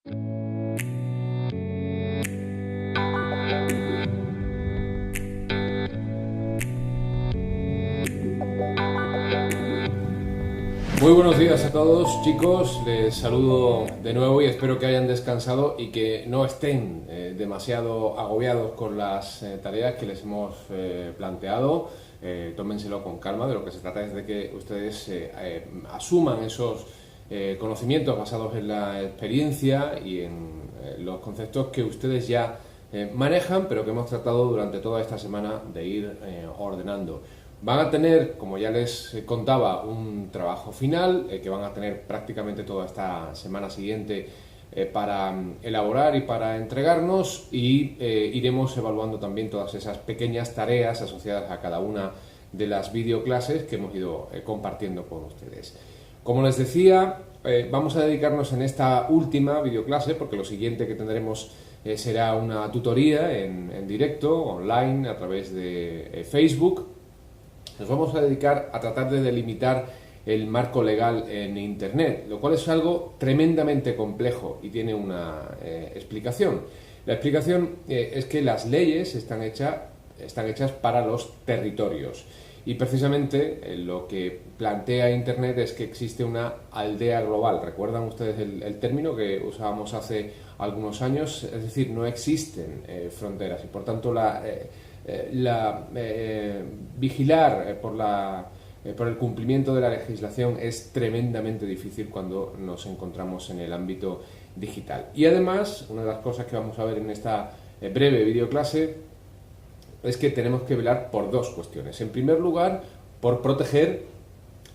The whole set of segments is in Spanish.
Muy buenos días a todos, chicos, les saludo de nuevo y espero que hayan descansado y que no estén demasiado agobiados con las tareas que les hemos planteado. Tómenselo con calma, de lo que se trata es de que ustedes asuman esos conocimientos basados en la experiencia y en los conceptos que ustedes ya manejan, pero que hemos tratado durante toda esta semana de ir ordenando. Van a tener, como ya les contaba, un trabajo final que van a tener prácticamente toda esta semana siguiente para elaborar y para entregarnos, y iremos evaluando también todas esas pequeñas tareas asociadas a cada una de las videoclases que hemos ido compartiendo con ustedes. Como les decía, vamos a dedicarnos en esta última videoclase, porque lo siguiente que tendremos será una tutoría en directo, online, a través de Facebook. Nos vamos a dedicar a tratar de delimitar el marco legal en Internet, lo cual es algo tremendamente complejo y tiene una explicación. La explicación es que las leyes están hechas para los territorios, y precisamente lo que plantea Internet es que existe una aldea global. ¿Recuerdan ustedes el término que usábamos hace algunos años? Es decir, no existen fronteras y por tanto vigilar por el cumplimiento de la legislación es tremendamente difícil cuando nos encontramos en el ámbito digital. Y además, una de las cosas que vamos a ver en esta breve videoclase es que tenemos que velar por dos cuestiones. En primer lugar, por proteger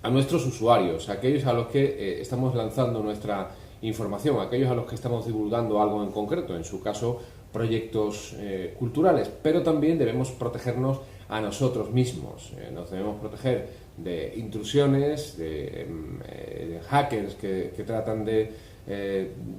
a nuestros usuarios, a aquellos a los que estamos lanzando nuestra información, a aquellos a los que estamos divulgando algo en concreto, en su caso proyectos culturales, pero también debemos protegernos a nosotros mismos. Nos debemos proteger de intrusiones, de hackers que tratan de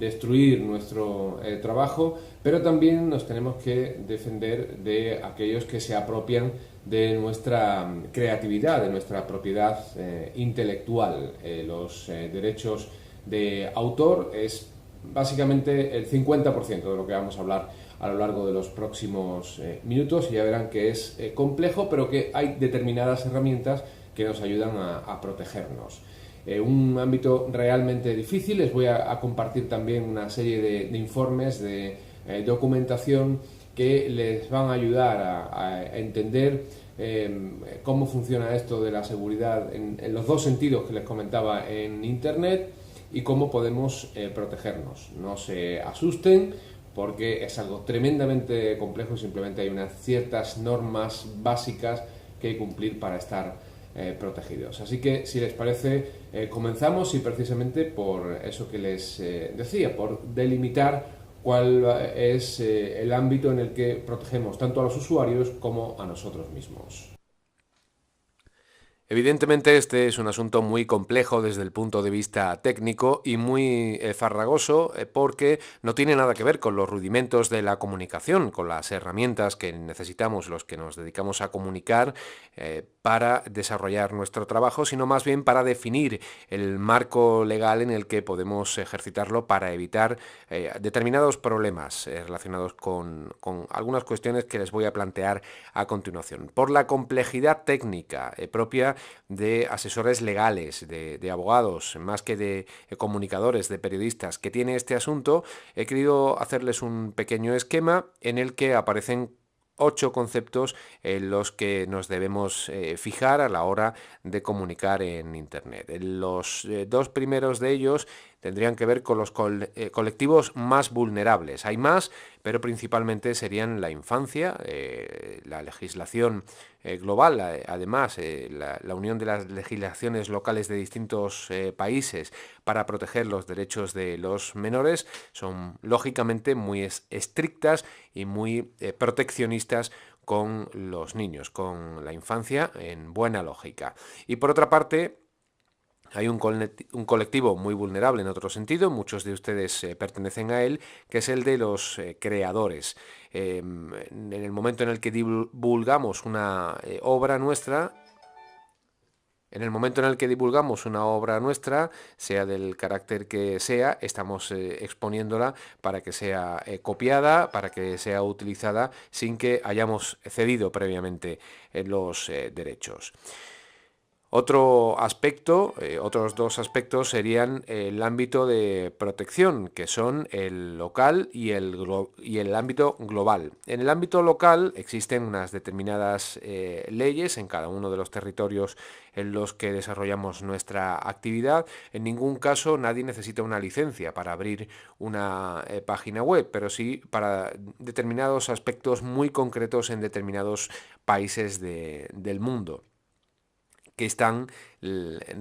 destruir nuestro trabajo, pero también nos tenemos que defender de aquellos que se apropian de nuestra creatividad, de nuestra propiedad intelectual. Los derechos de autor es básicamente el 50% de lo que vamos a hablar a lo largo de los próximos minutos, y ya verán que es complejo, pero que hay determinadas herramientas que nos ayudan a protegernos. Un ámbito realmente difícil. Les voy a compartir también una serie de informes, de documentación que les van a ayudar a entender cómo funciona esto de la seguridad en los dos sentidos que les comentaba en Internet y cómo podemos protegernos. No se asusten, porque es algo tremendamente complejo y simplemente hay unas ciertas normas básicas que hay que cumplir para estar protegidos. Así que, si les parece, comenzamos, y precisamente por eso que les decía, por delimitar cuál es el ámbito en el que protegemos tanto a los usuarios como a nosotros mismos. Evidentemente este es un asunto muy complejo desde el punto de vista técnico y muy farragoso porque no tiene nada que ver con los rudimentos de la comunicación, con las herramientas que necesitamos los que nos dedicamos a comunicar para desarrollar nuestro trabajo, sino más bien para definir el marco legal en el que podemos ejercitarlo para evitar determinados problemas relacionados con algunas cuestiones que les voy a plantear a continuación. Por la complejidad técnica propia de asesores legales, de abogados, más que de comunicadores, de periodistas, que tiene este asunto, he querido hacerles un pequeño esquema en el que aparecen 8 conceptos en los que nos debemos fijar a la hora de comunicar en Internet. Los dos primeros de ellos tendrían que ver con los colectivos más vulnerables. Hay más, pero principalmente serían la infancia, la legislación global, además, la unión de las legislaciones locales de distintos países para proteger los derechos de los menores son lógicamente muy estrictas y muy proteccionistas con los niños, con la infancia en buena lógica. Y por otra parte, hay un colectivo muy vulnerable en otro sentido, muchos de ustedes pertenecen a él, que es el de los creadores. En el momento en el que divulgamos una obra nuestra, En el momento en el que divulgamos una obra nuestra, sea del carácter que sea, estamos exponiéndola para que sea copiada, para que sea utilizada sin que hayamos cedido previamente los derechos. Otro aspecto, otros dos aspectos serían el ámbito de protección, que son el local y el ámbito global. En el ámbito local existen unas determinadas leyes en cada uno de los territorios en los que desarrollamos nuestra actividad. En ningún caso nadie necesita una licencia para abrir una página web, pero sí para determinados aspectos muy concretos en determinados países del mundo, que están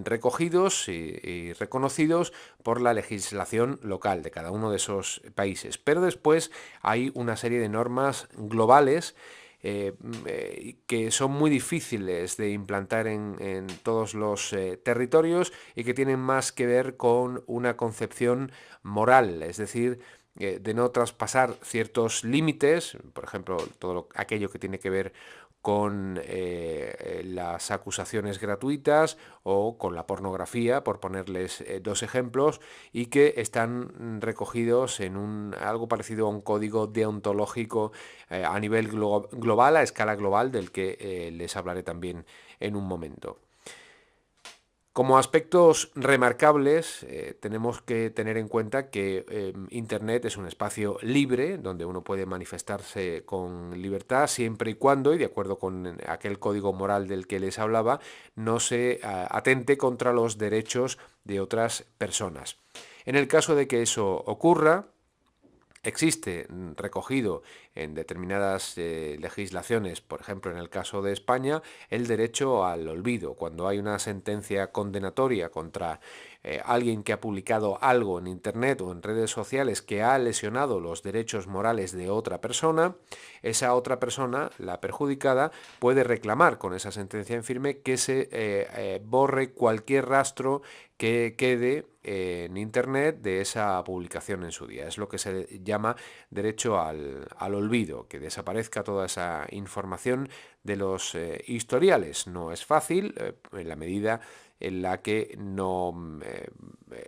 recogidos y reconocidos por la legislación local de cada uno de esos países. Pero después hay una serie de normas globales que son muy difíciles de implantar en todos los territorios y que tienen más que ver con una concepción moral, es decir, de no traspasar ciertos límites, por ejemplo, aquello que tiene que ver con las acusaciones gratuitas o con la pornografía, por ponerles dos ejemplos, y que están recogidos en algo parecido a un código deontológico a nivel global, a escala global, del que les hablaré también en un momento. Como aspectos remarcables, tenemos que tener en cuenta que Internet es un espacio libre donde uno puede manifestarse con libertad siempre y cuando, y de acuerdo con aquel código moral del que les hablaba, no se atente contra los derechos de otras personas. En el caso de que eso ocurra, existe recogido en determinadas legislaciones, por ejemplo en el caso de España, el derecho al olvido. Cuando hay una sentencia condenatoria contra alguien que ha publicado algo en Internet o en redes sociales que ha lesionado los derechos morales de otra persona, esa otra persona, la perjudicada, puede reclamar con esa sentencia en firme que se borre cualquier rastro que quede en Internet de esa publicación en su día. Es lo que se llama derecho al olvido, que desaparezca toda esa información de los historiales. No es fácil, en la medida en la que no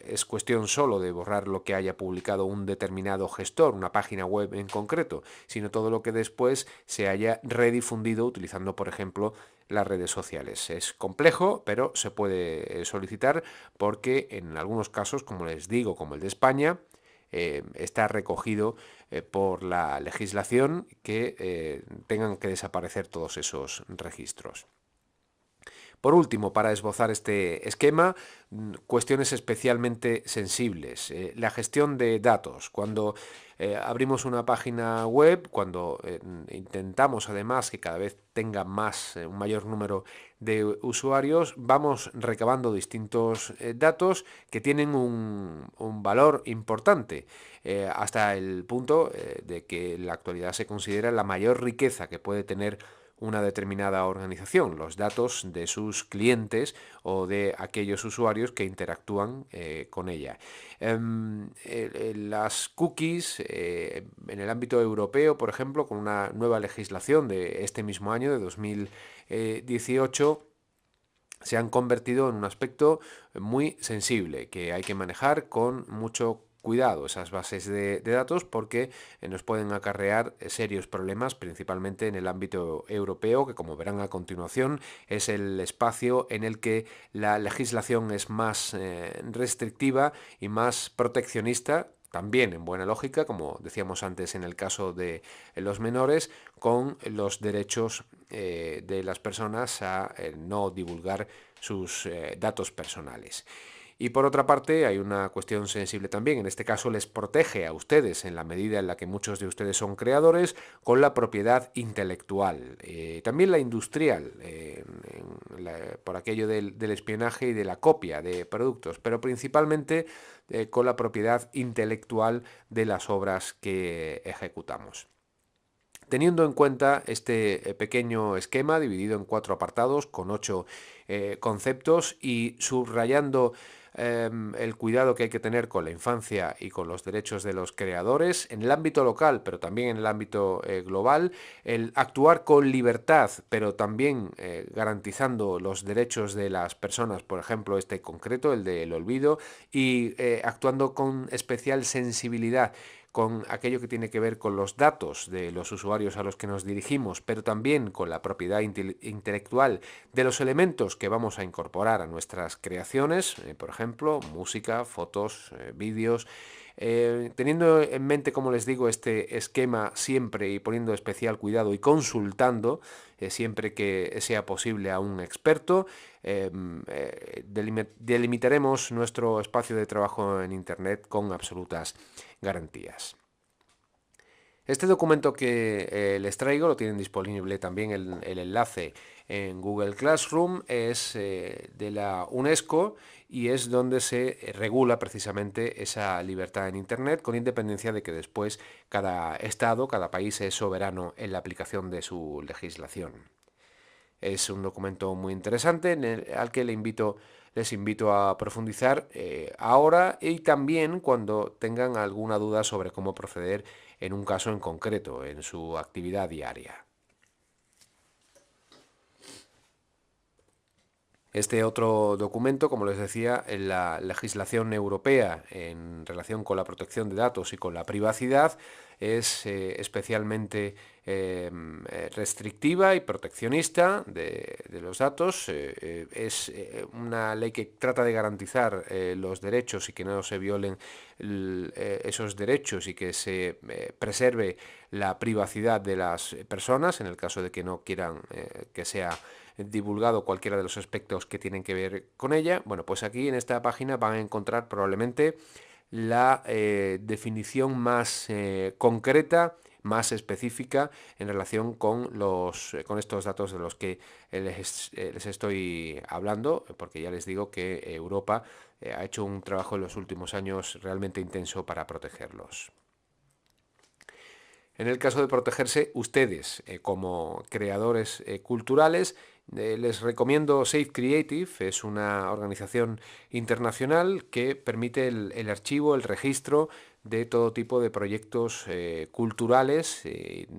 es cuestión solo de borrar lo que haya publicado un determinado gestor, una página web en concreto, sino todo lo que después se haya redifundido utilizando, por ejemplo, las redes sociales. Es complejo, pero se puede solicitar porque en algunos casos, como les digo, como el de España, está recogido por la legislación que tengan que desaparecer todos esos registros. Por último, para esbozar este esquema, cuestiones especialmente sensibles. La gestión de datos. Cuando abrimos una página web, cuando intentamos además que cada vez tenga un mayor número de usuarios, vamos recabando distintos datos que tienen un valor importante, hasta el punto de que en la actualidad se considera la mayor riqueza que puede tener una determinada organización, los datos de sus clientes o de aquellos usuarios que interactúan con ella. Las cookies en el ámbito europeo, por ejemplo, con una nueva legislación de este mismo año, de 2018, se han convertido en un aspecto muy sensible que hay que manejar con mucho cuidado, esas bases de datos, porque nos pueden acarrear serios problemas, principalmente en el ámbito europeo, que, como verán a continuación, es el espacio en el que la legislación es más restrictiva y más proteccionista, también en buena lógica, como decíamos antes en el caso de los menores, con los derechos de las personas a no divulgar sus datos personales. Y por otra parte, hay una cuestión sensible también. En este caso les protege a ustedes, en la medida en la que muchos de ustedes son creadores, con la propiedad intelectual. También la industrial, por aquello del espionaje y de la copia de productos, pero principalmente con la propiedad intelectual de las obras que ejecutamos. Teniendo en cuenta este pequeño esquema dividido en 4 apartados con 8 conceptos y subrayando el cuidado que hay que tener con la infancia y con los derechos de los creadores en el ámbito local, pero también en el ámbito global, el actuar con libertad, pero también garantizando los derechos de las personas, por ejemplo, este concreto, el del olvido, y actuando con especial sensibilidad con aquello que tiene que ver con los datos de los usuarios a los que nos dirigimos, pero también con la propiedad intelectual de los elementos que vamos a incorporar a nuestras creaciones, por ejemplo, música, fotos, vídeos. Teniendo en mente, como les digo, este esquema siempre y poniendo especial cuidado y consultando siempre que sea posible a un experto, delimitaremos nuestro espacio de trabajo en Internet con absolutas garantías. Este documento que les traigo lo tienen disponible también el enlace en Google Classroom, es de la UNESCO y es donde se regula precisamente esa libertad en Internet, con independencia de que después cada estado, cada país es soberano en la aplicación de su legislación. Es un documento muy interesante al que les invito a profundizar ahora y también cuando tengan alguna duda sobre cómo proceder en un caso en concreto, en su actividad diaria. Este otro documento, como les decía, en la legislación europea en relación con la protección de datos y con la privacidad es especialmente restrictiva y proteccionista de los datos. Es una ley que trata de garantizar los derechos y que no se violen esos derechos y que se preserve la privacidad de las personas en el caso de que no quieran que sea divulgado cualquiera de los aspectos que tienen que ver con ella. Bueno, pues aquí en esta página van a encontrar probablemente la definición más concreta, más específica en relación con estos datos de los que les estoy hablando, porque ya les digo que Europa ha hecho un trabajo en los últimos años realmente intenso para protegerlos. En el caso de protegerse, ustedes como creadores culturales, les recomiendo Safe Creative, es una organización internacional que permite el archivo, el registro de todo tipo de proyectos culturales,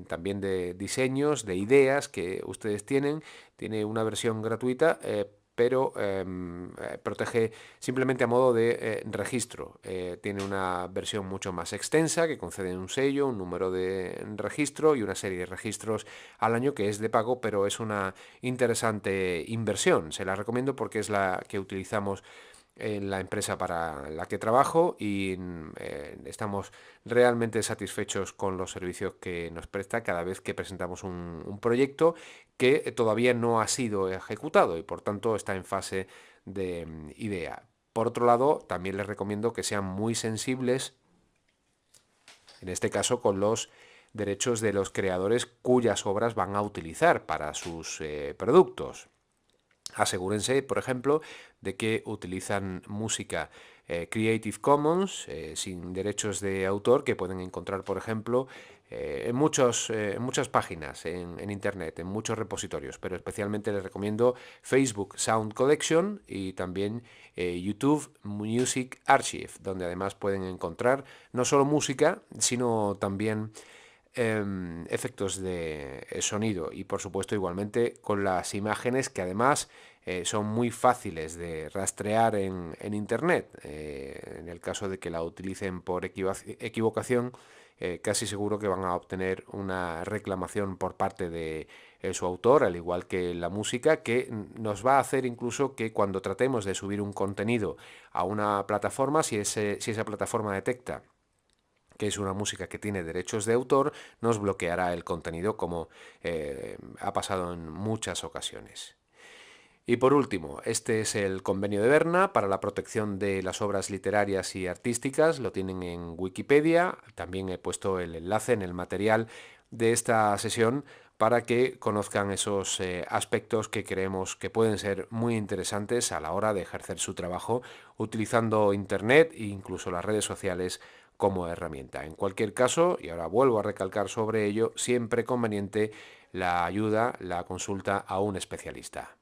también de diseños, de ideas que ustedes tienen. Tiene una versión gratuita, pero protege simplemente a modo de registro. Tiene una versión mucho más extensa que concede un sello, un número de registro y una serie de registros al año que es de pago, pero es una interesante inversión. Se la recomiendo porque es la que utilizamos en la empresa para la que trabajo y estamos realmente satisfechos con los servicios que nos presta cada vez que presentamos un proyecto que todavía no ha sido ejecutado y por tanto está en fase de idea. Por otro lado, también les recomiendo que sean muy sensibles, en este caso con los derechos de los creadores cuyas obras van a utilizar para sus productos. Asegúrense, por ejemplo, de que utilizan música Creative Commons sin derechos de autor que pueden encontrar, por ejemplo, en muchas páginas en Internet, en muchos repositorios, pero especialmente les recomiendo Facebook Sound Collection y también YouTube Music Archive, donde además pueden encontrar no solo música, sino también efectos de sonido y por supuesto igualmente con las imágenes que además son muy fáciles de rastrear en Internet. En el caso de que la utilicen por equivocación, casi seguro que van a obtener una reclamación por parte de su autor, al igual que la música, que nos va a hacer incluso que cuando tratemos de subir un contenido a una plataforma, si esa plataforma detecta que es una música que tiene derechos de autor, nos bloqueará el contenido como ha pasado en muchas ocasiones. Y por último, este es el convenio de Berna para la protección de las obras literarias y artísticas, lo tienen en Wikipedia, también he puesto el enlace en el material de esta sesión para que conozcan esos aspectos que creemos que pueden ser muy interesantes a la hora de ejercer su trabajo utilizando Internet e incluso las redes sociales como herramienta. En cualquier caso, y ahora vuelvo a recalcar sobre ello, siempre conveniente la ayuda, la consulta a un especialista.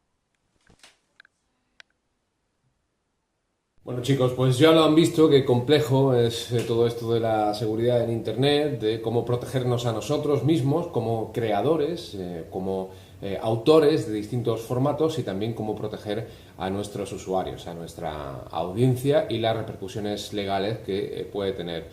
Bueno chicos, pues ya lo han visto, qué complejo es todo esto de la seguridad en Internet, de cómo protegernos a nosotros mismos como creadores, como autores de distintos formatos y también cómo proteger a nuestros usuarios, a nuestra audiencia y las repercusiones legales que puede tener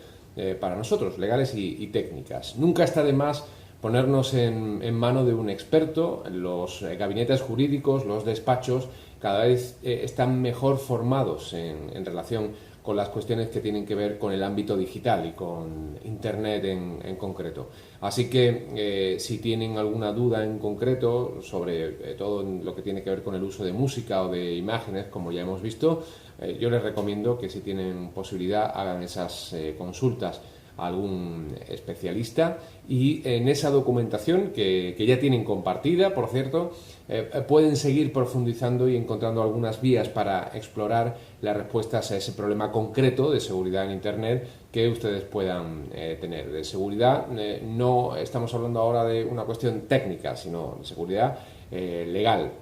para nosotros, legales y técnicas. Nunca está de más ponernos en mano de un experto. Los gabinetes jurídicos, los despachos, cada vez están mejor formados en relación con las cuestiones que tienen que ver con el ámbito digital y con Internet en concreto. Así que si tienen alguna duda en concreto sobre todo lo que tiene que ver con el uso de música o de imágenes, como ya hemos visto, yo les recomiendo que si tienen posibilidad hagan esas consultas a algún especialista y en esa documentación que ya tienen compartida, por cierto, pueden seguir profundizando y encontrando algunas vías para explorar las respuestas a ese problema concreto de seguridad en Internet que ustedes puedan tener. De seguridad no estamos hablando ahora de una cuestión técnica, sino de seguridad legal.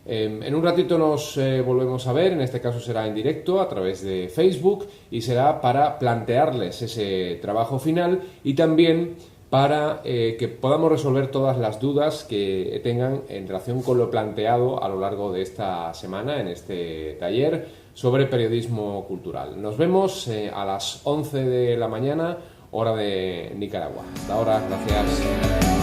En un ratito nos volvemos a ver, en este caso será en directo a través de Facebook y será para plantearles ese trabajo final y también para que podamos resolver todas las dudas que tengan en relación con lo planteado a lo largo de esta semana en este taller sobre periodismo cultural. Nos vemos a las 11 de la mañana, hora de Nicaragua. Hasta ahora, gracias.